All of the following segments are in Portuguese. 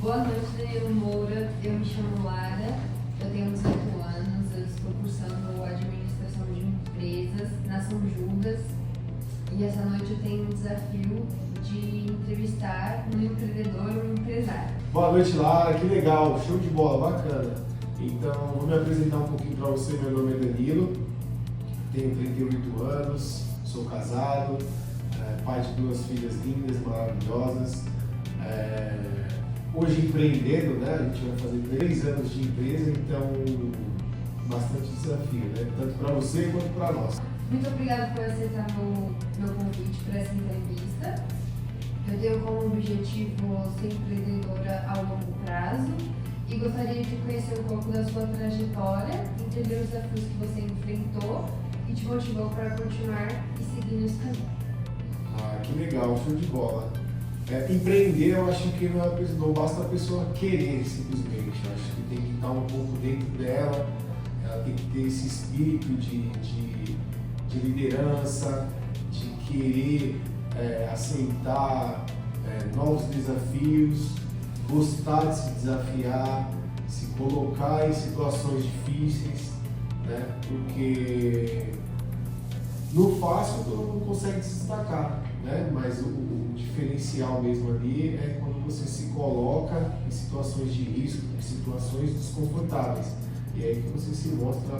Boa noite, Danilo Moura. Eu me chamo Lara, eu tenho 18 anos, eu estou cursando Administração de Empresas na São Judas e essa noite eu tenho um desafio de entrevistar um empreendedor, um empresário. Boa noite, Lara, que legal, show de bola, bacana. Então, vou me apresentar um pouquinho para você. Meu nome é Danilo, tenho 38 anos, sou casado, pai de 2 filhas lindas, maravilhosas. Hoje empreendendo, né? A gente vai fazer 3 anos de empresa, então bastante desafio, né? Tanto para você quanto para nós. Muito obrigada por aceitar meu convite para essa entrevista. Eu tenho como objetivo ser empreendedora a longo prazo e gostaria de conhecer um pouco da sua trajetória, entender os desafios que você enfrentou e te motivou para continuar e seguir nesse caminho. Ah, que legal, show de bola. Empreender, eu acho que não basta a pessoa querer simplesmente. Eu acho que tem que estar um pouco dentro dela, ela tem que ter esse espírito de liderança, de querer aceitar novos desafios, gostar de se desafiar, se colocar em situações difíceis, né? Porque no fácil todo mundo consegue se destacar, né? Mas o diferencial mesmo ali é quando você se coloca em situações de risco, em situações desconfortáveis. E é aí que você se mostra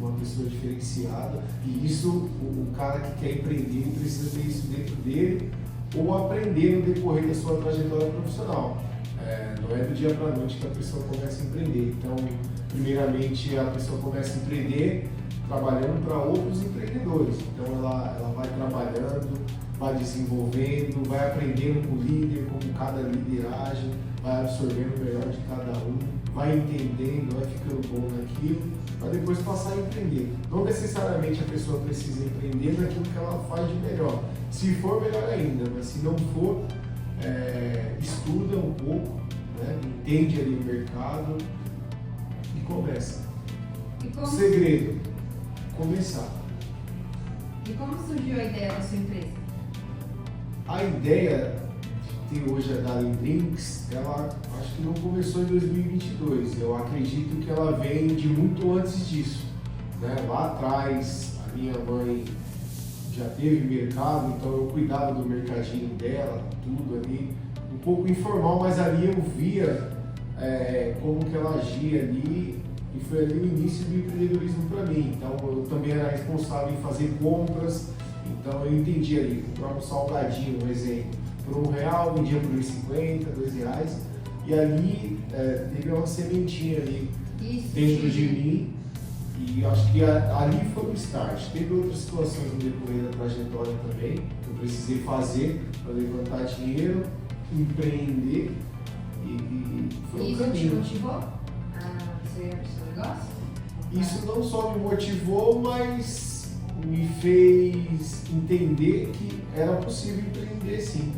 uma pessoa diferenciada, e isso, o cara que quer empreender precisa ter isso dentro dele ou aprender no decorrer da sua trajetória profissional. Não é do dia para a noite que a pessoa começa a empreender. Então, primeiramente, a pessoa começa a empreender trabalhando para outros empreendedores. Então, ela vai trabalhando, vai desenvolvendo, vai aprendendo com o líder, como cada líder age, vai absorvendo o melhor de cada um, vai entendendo, vai ficando bom naquilo, para depois passar a empreender. Não necessariamente a pessoa precisa empreender naquilo que ela faz de melhor. Se for, melhor ainda, mas se não for, estuda um pouco, né? Entende ali o mercado e começa. O segredo, começar. E como surgiu a ideia da sua empresa? A ideia de ter hoje a Dali Drinks, ela acho que não começou em 2022. Eu acredito que ela vem de muito antes disso, né? Lá atrás, a minha mãe já teve mercado, então eu cuidava do mercadinho dela, tudo ali, um pouco informal, mas ali eu via como que ela agia ali, e foi ali o início do empreendedorismo para mim. Então eu também era responsável em fazer compras, então eu entendi ali, comprar um salgadinho, um exemplo, por R$1, vendia por R$1,50, R$2, e ali teve uma sementinha ali dentro de mim. E acho que ali foi o start. Teve outras situações no decorrer da trajetória também, que eu precisei fazer para levantar dinheiro, empreender, e foi um caminho. Isso te motivou a ser seu negócio? Isso não só me motivou, mas me fez entender que era possível empreender sim.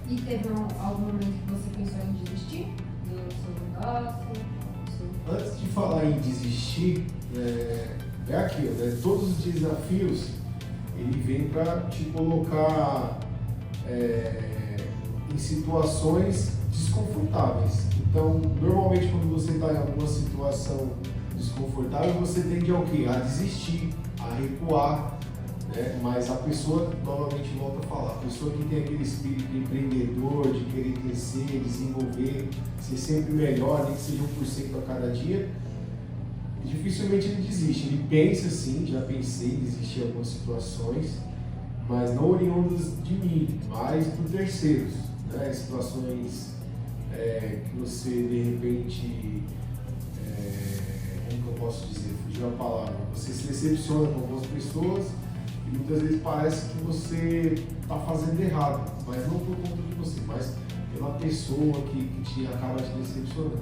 E teve algum momento que você pensou em desistir do seu negócio? Antes de falar em desistir, é aquilo, né? Todos os desafios, ele vem para te colocar em situações desconfortáveis. Então, normalmente quando você está em alguma situação desconfortável, você tende ao quê? A desistir, a recuar, né? Mas a pessoa, novamente volta a falar, a pessoa que tem aquele espírito empreendedor, de querer crescer, desenvolver, ser sempre melhor, nem que seja 1% a cada dia, dificilmente ele desiste. Ele pensa sim, já pensei em desistir em algumas situações, mas não oriundas de mim, mas por terceiros, né? Situações que você de repente, como que eu posso dizer, fugiu a palavra, você se decepciona com algumas pessoas e muitas vezes parece que você está fazendo errado, mas não por conta de você, mas pela pessoa que acaba te decepcionando.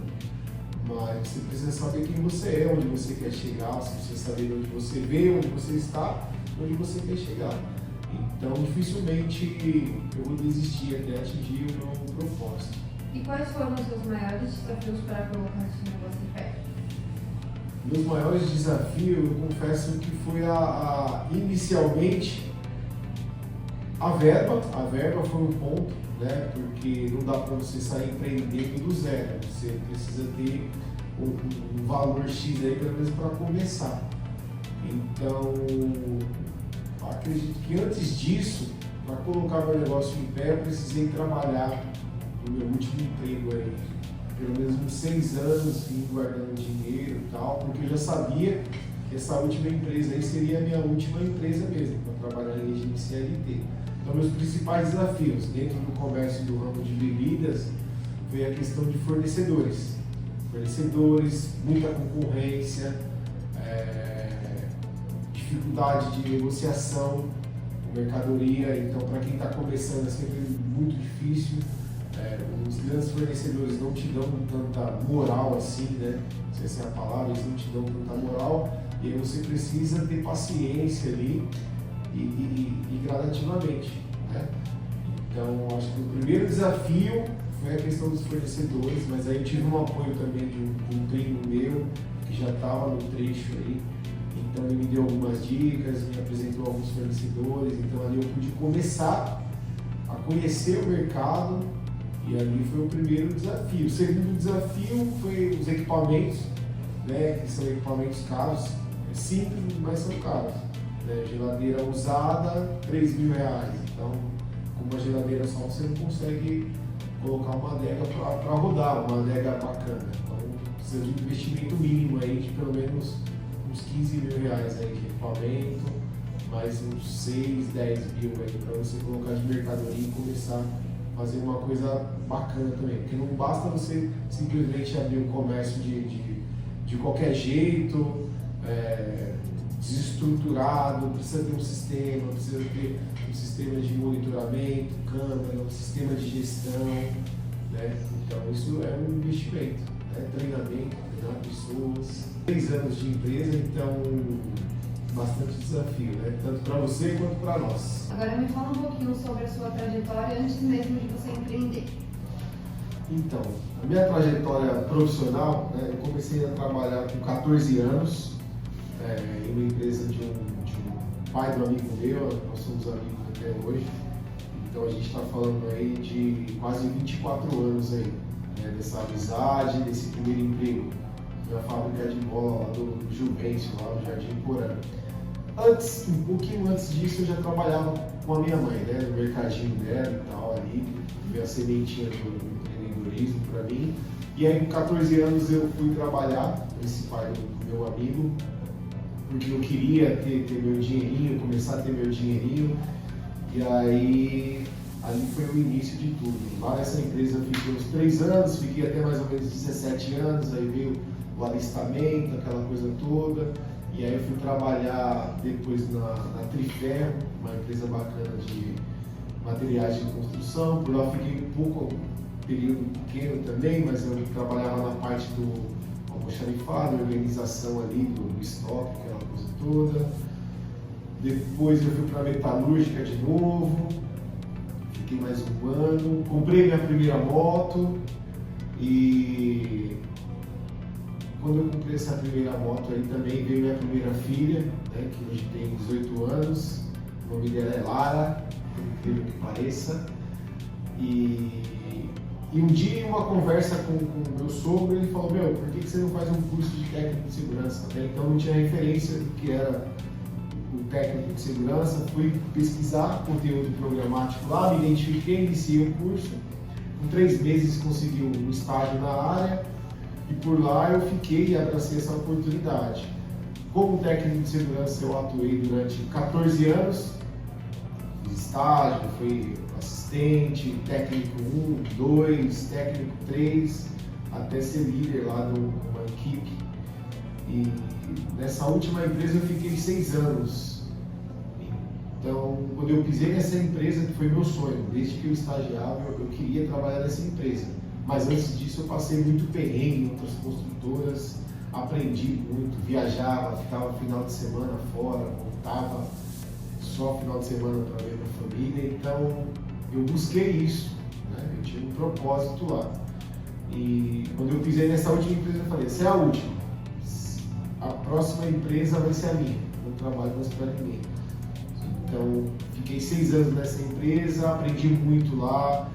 Mas você precisa saber quem você é, onde você quer chegar, você precisa saber onde você veio, onde você está, onde você quer chegar. Então, dificilmente eu vou desistir até atingir o meu propósito. E quais foram os seus maiores desafios para colocar esse negócio em pé? Meus maiores desafios, eu confesso que foi inicialmente a verba foi um ponto, né? Porque não dá para você sair empreendendo do zero, você precisa ter um valor X aí pelo menos para começar. Então, acredito que antes disso, para colocar meu negócio em pé, eu precisei trabalhar no meu último emprego aí, pelo menos uns 6 anos, vim guardando dinheiro e tal, porque eu já sabia que essa última empresa aí seria a minha última empresa mesmo, para trabalhar em regime CLT. Então, meus principais desafios dentro do comércio do ramo de bebidas foi a questão de fornecedores. Fornecedores, muita concorrência, dificuldade de negociação com mercadoria. Então, para quem está começando é sempre muito difícil. Os grandes fornecedores não te dão tanta moral assim, né? Se essa é a palavra, eles não te dão tanta moral. E aí você precisa ter paciência ali e gradativamente, né? Então, acho que o primeiro desafio foi a questão dos fornecedores, mas aí eu tive um apoio também de um primo meu, que já estava no trecho aí. Então ele me deu algumas dicas, me apresentou alguns fornecedores, então ali eu pude começar a conhecer o mercado e ali foi o primeiro desafio. O segundo desafio foi os equipamentos, né, que são equipamentos caros, simples, mas são caros. Né? Geladeira usada, R$3.000. Então, com uma geladeira só você não consegue colocar uma adega para rodar, uma adega bacana. Então, precisa de um investimento mínimo aí de pelo menos uns R$15.000 aí de equipamento, mais uns 6, 10 mil aí para você colocar de mercadoria e começar a fazer uma coisa bacana também. Porque não basta você simplesmente abrir um comércio de qualquer jeito, desestruturado, precisa ter um sistema, precisa ter um sistema de monitoramento, câmera, um sistema de gestão, né? Então isso é um investimento, né? Treinamento, treinar pessoas. 3 anos de empresa, então bastante desafio, né? Tanto para você quanto para nós. Agora me fala um pouquinho sobre a sua trajetória antes mesmo de você empreender. Então, a minha trajetória profissional, né, eu comecei a trabalhar com 14 anos em uma empresa de um pai do amigo meu, nós somos amigos até hoje. Então a gente está falando aí de quase 24 anos aí, né, dessa amizade, desse primeiro emprego na fábrica de bola lá do Juvencio, lá no Jardim Porã. Um pouquinho antes disso, eu já trabalhava com a minha mãe, né, no mercadinho dela e tal, ali, veio a sementinha do empreendedorismo para mim. E aí, com 14 anos, eu fui trabalhar com esse pai do meu amigo, porque eu queria ter meu dinheirinho, começar a ter meu dinheirinho. E aí, ali foi o início de tudo. Lá nessa empresa eu fiquei uns 3 anos, fiquei até mais ou menos 17 anos, aí veio o alistamento, aquela coisa toda. E aí eu fui trabalhar depois na Triferro, uma empresa bacana de materiais de construção. Por lá fiquei um período pequeno também, mas eu trabalhava na parte do almoxarifado, organização ali do estoque, aquela coisa toda. Depois eu fui para a metalúrgica de novo, fiquei mais um ano, comprei minha primeira moto e quando eu comprei essa primeira moto aí também veio minha primeira filha, né, que hoje tem 18 anos, o nome dela é Lara, por incrível que pareça. E um dia, em uma conversa com o meu sogro, ele falou: meu, por que você não faz um curso de técnico de segurança? Até então não tinha referência do que era o técnico de segurança. Fui pesquisar conteúdo programático lá, me identifiquei, iniciei o curso. Em 3 meses consegui um estágio na área e por lá eu fiquei e abracei essa oportunidade. Como técnico de segurança eu atuei durante 14 anos, fiz estágio, fui assistente, técnico 1, 2, técnico 3, até ser líder lá de uma equipe. E nessa última empresa eu fiquei 6 anos. Então, quando eu pisei nessa empresa, que foi meu sonho, desde que eu estagiava, eu queria trabalhar nessa empresa. Mas antes disso eu passei muito perrengue em outras construtoras, aprendi muito, viajava, ficava final de semana fora, voltava só final de semana para ver minha família. Então, eu busquei isso, né? Eu tinha um propósito lá. E quando eu pisei nessa última empresa, eu falei: essa é a última. A próxima empresa vai ser a minha. Não trabalho mais para ninguém. Então, fiquei 6 anos nessa empresa, aprendi muito lá,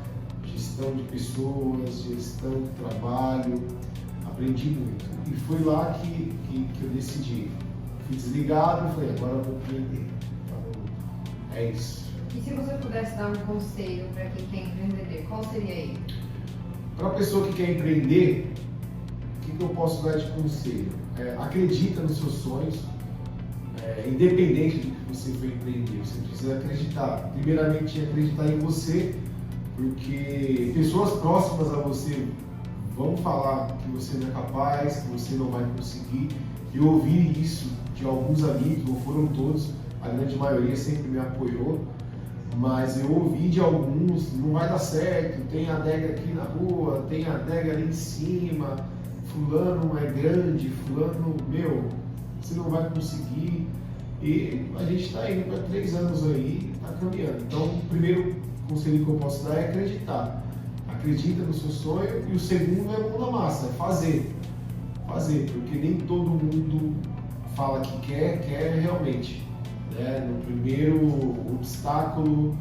gestão de pessoas, gestão de trabalho, aprendi muito. E foi lá que eu decidi. Fui desligado e falei, agora eu vou empreender. Então, é isso. E se você pudesse dar um conselho para quem quer empreender, qual seria ele? Para a pessoa que quer empreender, o que eu posso dar de conselho? Acredita nos seus sonhos, independente do que você for empreender, você precisa acreditar. Primeiramente, acreditar em você, porque pessoas próximas a você vão falar que você não é capaz, que você não vai conseguir. Eu ouvi isso de alguns amigos, não foram todos, a grande maioria sempre me apoiou, mas eu ouvi de alguns, não vai dar certo, tem adega aqui na rua, tem adega ali em cima, fulano é grande, fulano, você não vai conseguir. E a gente está indo para 3 anos aí, está caminhando. Então, o primeiro conselho que eu posso dar é acreditar. Acredita no seu sonho. E o segundo é mão na massa, é fazer. Fazer, porque nem todo mundo fala que quer realmente. Né? No primeiro obstáculo,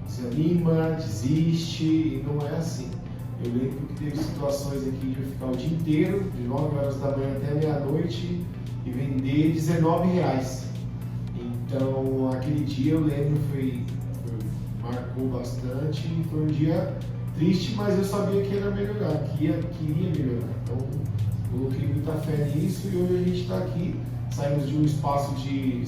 desanima, desiste, e não é assim. Eu lembro que teve situações aqui de eu ficar o dia inteiro, de 9 horas da manhã até meia-noite, e vender R$19. Então, aquele dia eu lembro, marcou bastante, foi um dia triste, mas eu sabia que era melhorar, que iria melhorar. Então, coloquei muita fé nisso e hoje a gente está aqui. Saímos de um espaço de,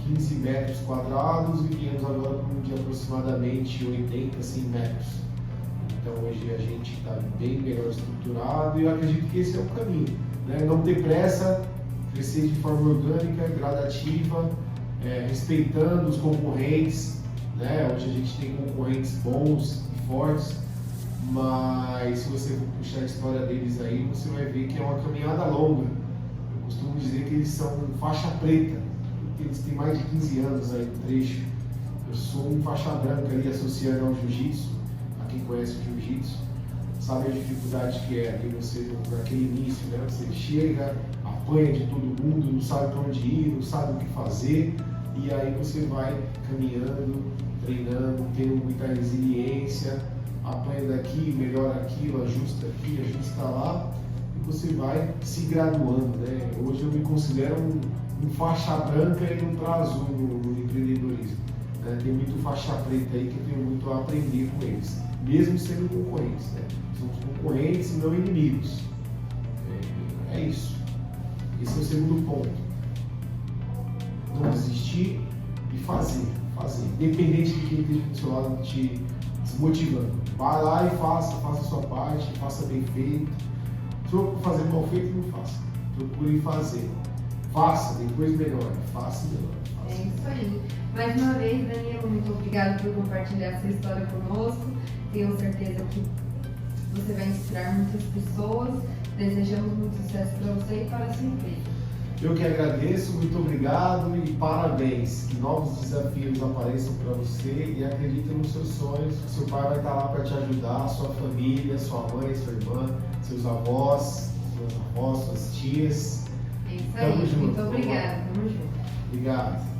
15 metros quadrados e viemos agora para um de aproximadamente 80, 100 metros. Então hoje a gente está bem melhor estruturado e eu acredito que esse é o caminho. Né? Não ter pressa, crescer de forma orgânica, gradativa, respeitando os concorrentes. Né? Hoje a gente tem concorrentes bons e fortes, mas se você for puxar a história deles aí, você vai ver que é uma caminhada longa. Eu costumo dizer que eles são faixa preta, porque eles têm mais de 15 anos aí no trecho. Eu sou um faixa branca ali associando ao jiu-jitsu. Quem conhece o jiu-jitsu sabe a dificuldade que é ali você naquele início, né? Você chega, apanha de todo mundo, não sabe para onde ir, não sabe o que fazer, e aí você vai caminhando, treinando, tendo muita resiliência, apanha daqui, melhora aquilo, ajusta aqui, ajusta lá, e você vai se graduando, né? Hoje eu me considero um faixa branca e um pra azul no empreendedorismo. Né? Tem muito faixa preta aí que eu tenho muito a aprender com eles, mesmo sendo concorrentes. Né? Somos concorrentes e não inimigos. É isso. Esse é o segundo ponto. Não desistir e fazer. Independente de quem esteja do seu lado te desmotivando. Vai lá e faça a sua parte, faça bem feito. Se for fazer mal feito, não faça. Procure fazer. Faça, depois melhore. Faça e melhore. É isso aí. Mais uma vez, Danilo, muito obrigado por compartilhar sua história conosco. Tenho certeza que você vai inspirar muitas pessoas. Desejamos muito sucesso para você e para a sua empresa. Eu que agradeço, muito obrigado e parabéns. Que novos desafios apareçam para você e acredita nos seus sonhos. Seu pai vai estar lá para te ajudar, sua família, sua mãe, sua irmã, seus avós, suas tias. É isso aí. Muito obrigada. Tamo junto. Obrigado.